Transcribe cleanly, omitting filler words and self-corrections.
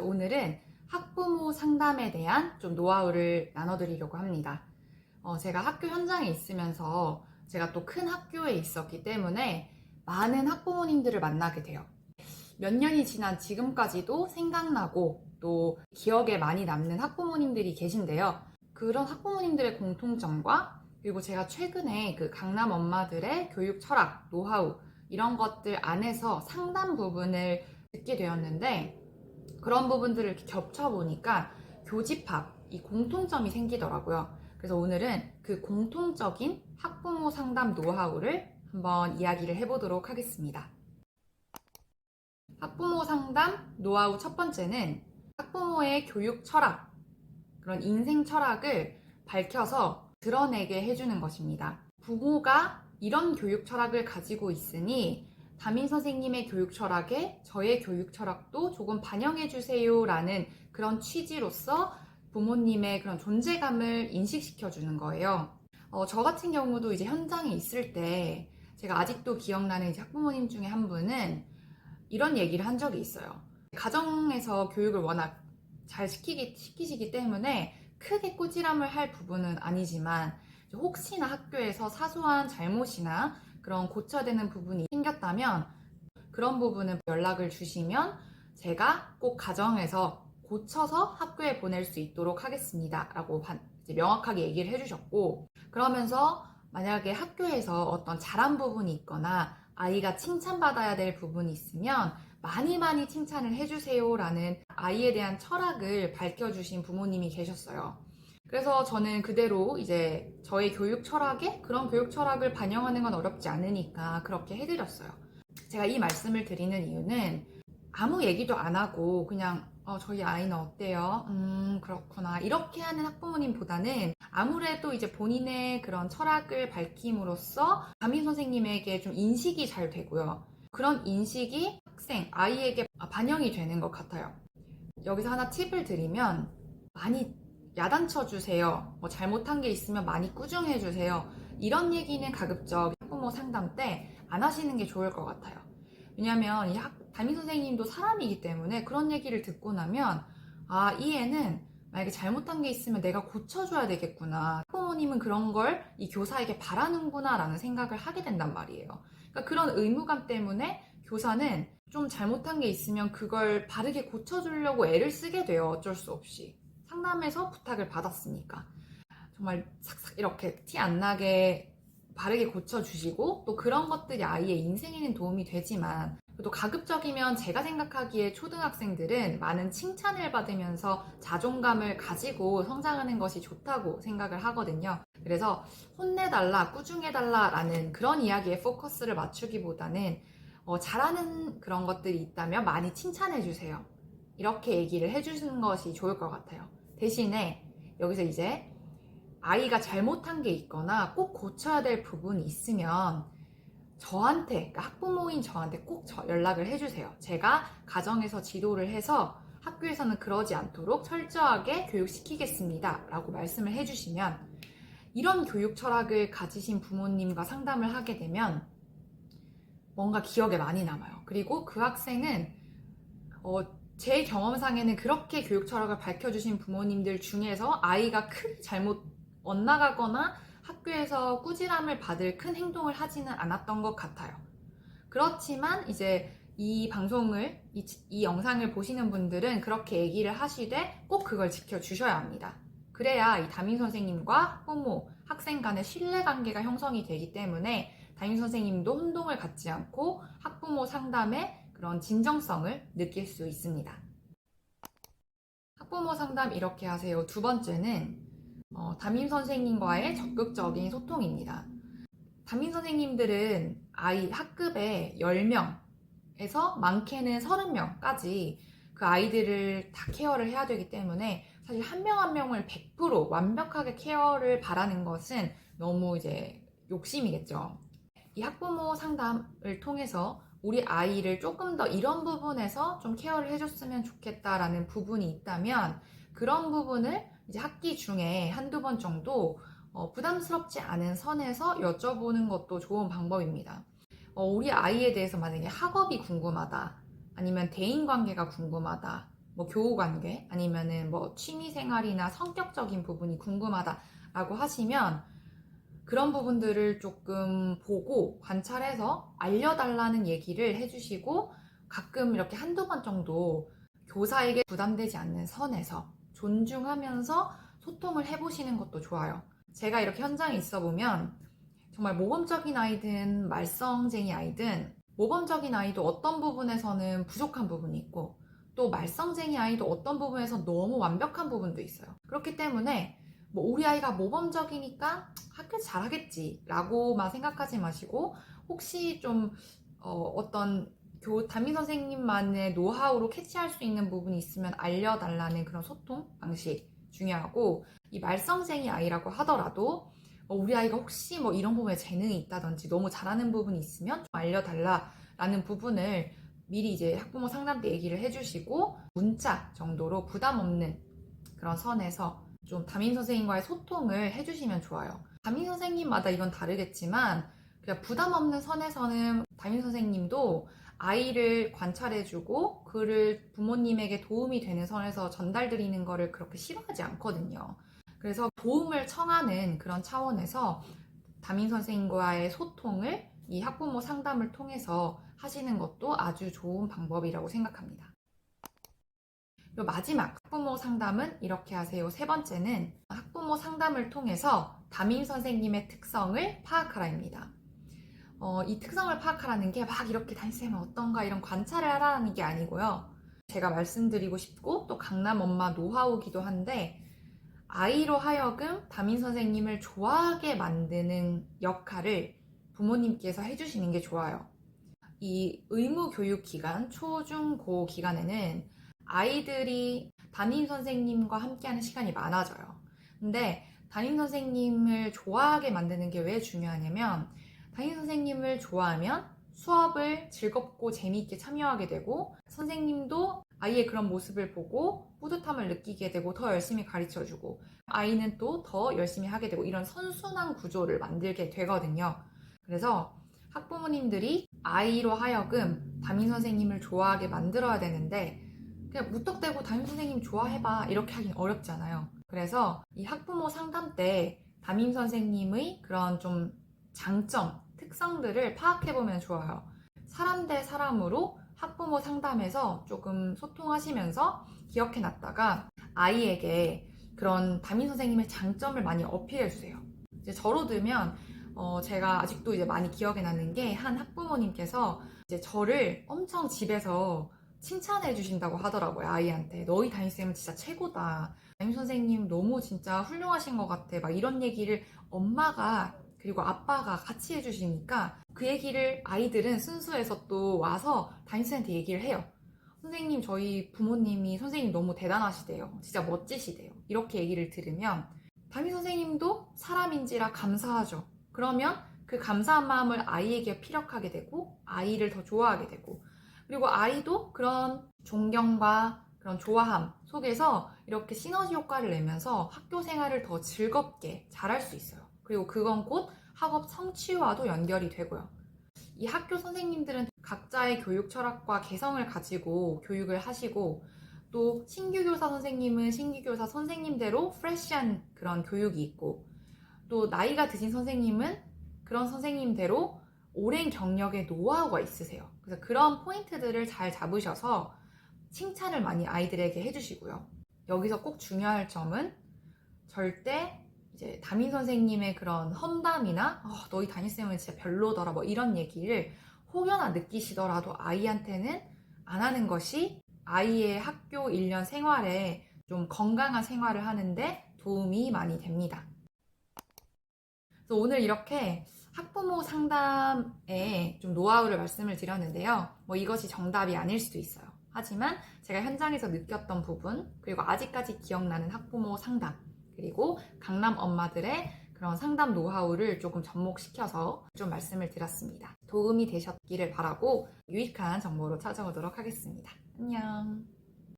오늘은 학부모 상담에 대한 좀 노하우를 나눠드리려고 합니다. 제가 학교 현장에 있으면서 제가 또 큰 학교에 있었기 때문에 많은 학부모님들을 만나게 돼요. 몇 년이 지난 지금까지도 생각나고 또 기억에 많이 남는 학부모님들이 계신데요. 그런 학부모님들의 공통점과 그리고 제가 최근에 그 강남 엄마들의 교육 철학, 노하우 이런 것들 안에서 상담 부분을 듣게 되었는데 그런 부분들을 이렇게 겹쳐보니까 교집합, 이 공통점이 생기더라고요. 그래서 오늘은 그 공통적인 학부모 상담 노하우를 한번 이야기를 해보도록 하겠습니다. 학부모 상담 노하우 첫 번째는 학부모의 교육 철학, 그런 인생 철학을 밝혀서 드러내게 해주는 것입니다. 부모가 이런 교육 철학을 가지고 있으니 담임 선생님의 교육 철학에 저의 교육 철학도 조금 반영해 주세요 라는 그런 취지로서 부모님의 그런 존재감을 인식시켜 주는 거예요. 저 같은 경우도 이제 현장에 있을 때 제가 아직도 기억나는 이제 학부모님 중에 한 분은 이런 얘기를 한 적이 있어요. 가정에서 교육을 워낙 잘 시키시기 때문에 크게 꾸지람을 할 부분은 아니지만 혹시나 학교에서 사소한 잘못이나 그런 고쳐야 되는 부분이 생겼다면 그런 부분은 연락을 주시면 제가 꼭 가정에서 고쳐서 학교에 보낼 수 있도록 하겠습니다 라고 명확하게 얘기를 해주셨고, 그러면서 만약에 학교에서 어떤 잘한 부분이 있거나 아이가 칭찬받아야 될 부분이 있으면 많이 칭찬을 해주세요 라는 아이에 대한 철학을 밝혀주신 부모님이 계셨어요. 그래서 저는 그대로 이제 저의 교육 철학에 그런 교육 철학을 반영하는 건 어렵지 않으니까 그렇게 해드렸어요. 제가 이 말씀을 드리는 이유는 아무 얘기도 안 하고 그냥 저희 아이는 어때요? 그렇구나 이렇게 하는 학부모님보다는 아무래도 이제 본인의 그런 철학을 밝힘으로써 담임 선생님에게 좀 인식이 잘 되고요. 그런 인식이 학생, 아이에게 반영이 되는 것 같아요. 여기서 하나 팁을 드리면 많이 야단쳐 주세요. 잘못한 게 있으면 많이 꾸중해 주세요. 이런 얘기는 가급적 학부모 상담 때 안 하시는 게 좋을 것 같아요. 왜냐하면 담임 선생님도 사람이기 때문에 그런 얘기를 듣고 나면 이 애는 만약에 잘못한 게 있으면 내가 고쳐줘야 되겠구나. 학부모님은 그런 걸 이 교사에게 바라는구나 라는 생각을 하게 된단 말이에요. 그러니까 그런 의무감 때문에 교사는 좀 잘못한 게 있으면 그걸 바르게 고쳐주려고 애를 쓰게 돼요. 어쩔 수 없이. 상담에서 부탁을 받았으니까. 정말 삭삭 이렇게 티 안 나게 바르게 고쳐주시고 또 그런 것들이 아이의 인생에는 도움이 되지만 또 가급적이면 제가 생각하기에 초등학생들은 많은 칭찬을 받으면서 자존감을 가지고 성장하는 것이 좋다고 생각을 하거든요. 그래서 혼내달라, 꾸중해달라 라는 그런 이야기에 포커스를 맞추기보다는 잘하는 그런 것들이 있다면 많이 칭찬해주세요. 이렇게 얘기를 해주시는 것이 좋을 것 같아요. 대신에 여기서 이제 아이가 잘못한 게 있거나 꼭 고쳐야 될 부분이 있으면 저한테, 그러니까 학부모인 저한테 꼭 연락을 해주세요. 제가 가정에서 지도를 해서 학교에서는 그러지 않도록 철저하게 교육시키겠습니다 라고 말씀을 해주시면 이런 교육 철학을 가지신 부모님과 상담을 하게 되면 뭔가 기억에 많이 남아요. 그리고 그 학생은 제 경험상에는 그렇게 교육 철학을 밝혀주신 부모님들 중에서 아이가 크게 잘못 엇나가거나 학교에서 꾸지람을 받을 큰 행동을 하지는 않았던 것 같아요. 그렇지만 이제 이 방송을, 이 영상을 보시는 분들은 그렇게 얘기를 하시되 꼭 그걸 지켜주셔야 합니다. 그래야 이 담임 선생님과 학부모, 학생 간의 신뢰관계가 형성이 되기 때문에 담임 선생님도 혼동을 갖지 않고 학부모 상담에 그런 진정성을 느낄 수 있습니다. 학부모 상담 이렇게 하세요. 두 번째는 담임 선생님과의 적극적인 소통입니다. 담임 선생님들은 아이 학급에 10명에서 많게는 30명까지 그 아이들을 다 케어를 해야 되기 때문에 사실 한 명 한 명을 100% 완벽하게 케어를 바라는 것은 너무 이제 욕심이겠죠. 이 학부모 상담을 통해서 우리 아이를 조금 더 이런 부분에서 좀 케어를 해줬으면 좋겠다라는 부분이 있다면 그런 부분을 이제 학기 중에 한두 번 정도 부담스럽지 않은 선에서 여쭤보는 것도 좋은 방법입니다. 우리 아이에 대해서 만약에 학업이 궁금하다, 아니면 대인관계가 궁금하다, 뭐 교우 관계 아니면은 뭐 취미 생활이나 성격적인 부분이 궁금하다라고 하시면 그런 부분들을 조금 보고 관찰해서 알려달라는 얘기를 해주시고 가끔 이렇게 한두 번 정도 교사에게 부담되지 않는 선에서 존중하면서 소통을 해보시는 것도 좋아요. 제가 이렇게 현장에 있어 보면 정말 모범적인 아이든 말썽쟁이 아이든 모범적인 아이도 어떤 부분에서는 부족한 부분이 있고 또 말썽쟁이 아이도 어떤 부분에서 너무 완벽한 부분도 있어요. 그렇기 때문에 뭐 우리 아이가 모범적이니까 학교 잘하겠지 라고만 생각하지 마시고 혹시 좀 어떤 담임 선생님만의 노하우로 캐치할 수 있는 부분이 있으면 알려달라는 그런 소통 방식 중요하고 이 말썽쟁이 아이라고 하더라도 우리 아이가 혹시 뭐 이런 부분에 재능이 있다든지 너무 잘하는 부분이 있으면 좀 알려달라라는 부분을 미리 이제 학부모 상담 때 얘기를 해주시고 문자 정도로 부담 없는 그런 선에서 좀 담임 선생님과의 소통을 해주시면 좋아요. 담임 선생님마다 이건 다르겠지만 그냥 부담 없는 선에서는 담임 선생님도 아이를 관찰해주고 그를 부모님에게 도움이 되는 선에서 전달드리는 거를 그렇게 싫어하지 않거든요. 그래서 도움을 청하는 그런 차원에서 담임 선생님과의 소통을 이 학부모 상담을 통해서 하시는 것도 아주 좋은 방법이라고 생각합니다. 그리고 마지막 학부모 상담은 이렇게 하세요. 세 번째는 학부모 상담을 통해서 담임 선생님의 특성을 파악하라입니다. 이 특성을 파악하라는 게 막 이렇게 담임선생님은 어떤가 이런 관찰을 하라는 게 아니고요. 제가 말씀드리고 싶고 또 강남 엄마 노하우기도 한데 아이로 하여금 담임 선생님을 좋아하게 만드는 역할을 부모님께서 해주시는 게 좋아요. 이 의무교육 기간, 초, 중, 고 기간에는 아이들이 담임 선생님과 함께하는 시간이 많아져요. 근데 담임 선생님을 좋아하게 만드는 게 왜 중요하냐면 담임 선생님을 좋아하면 수업을 즐겁고 재미있게 참여하게 되고 선생님도 아이의 그런 모습을 보고 뿌듯함을 느끼게 되고 더 열심히 가르쳐주고 아이는 또 더 열심히 하게 되고 이런 선순환 구조를 만들게 되거든요. 그래서 학부모님들이 아이로 하여금 담임 선생님을 좋아하게 만들어야 되는데 그냥 무턱대고 담임 선생님 좋아해봐 이렇게 하긴 어렵잖아요. 그래서 이 학부모 상담 때 담임 선생님의 그런 좀 장점, 특성들을 파악해보면 좋아요. 사람 대 사람으로 학부모 상담에서 조금 소통하시면서 기억해놨다가 아이에게 그런 담임 선생님의 장점을 많이 어필해주세요. 이제 저로 들면 제가 아직도 이제 많이 기억해놨는 게 한 학부모님께서 이제 저를 엄청 집에서 칭찬해 주신다고 하더라고요. 아이한테 너희 담임쌤은 진짜 최고다. 담임 선생님 너무 진짜 훌륭하신 것 같아. 막 이런 얘기를 엄마가 그리고 아빠가 같이 해주시니까 그 얘기를 아이들은 순수해서 또 와서 담임쌤한테 얘기를 해요. 선생님 저희 부모님이 선생님 너무 대단하시대요. 진짜 멋지시대요. 이렇게 얘기를 들으면 담임 선생님도 사람인지라 감사하죠. 그러면 그 감사한 마음을 아이에게 피력하게 되고 아이를 더 좋아하게 되고 그리고 아이도 그런 존경과 그런 좋아함 속에서 이렇게 시너지 효과를 내면서 학교 생활을 더 즐겁게 잘할 수 있어요. 그리고 그건 곧 학업 성취와도 연결이 되고요. 이 학교 선생님들은 각자의 교육 철학과 개성을 가지고 교육을 하시고 또 신규교사 선생님은 신규교사 선생님대로 프레시한 그런 교육이 있고 또 나이가 드신 선생님은 그런 선생님대로 오랜 경력의 노하우가 있으세요. 그래서 그런 포인트들을 잘 잡으셔서 칭찬을 많이 아이들에게 해주시고요. 여기서 꼭 중요할 점은 절대 이제 담임 선생님의 그런 험담이나 너희 담임쌤은 진짜 별로더라 뭐 이런 얘기를 혹여나 느끼시더라도 아이한테는 안 하는 것이 아이의 학교 1년 생활에 좀 건강한 생활을 하는데 도움이 많이 됩니다. 그래서 오늘 이렇게 학부모 상담에 좀 노하우를 말씀을 드렸는데요. 뭐 이것이 정답이 아닐 수도 있어요. 하지만 제가 현장에서 느꼈던 부분, 그리고 아직까지 기억나는 학부모 상담, 그리고 강남 엄마들의 그런 상담 노하우를 조금 접목시켜서 좀 말씀을 드렸습니다. 도움이 되셨기를 바라고 유익한 정보로 찾아오도록 하겠습니다. 안녕.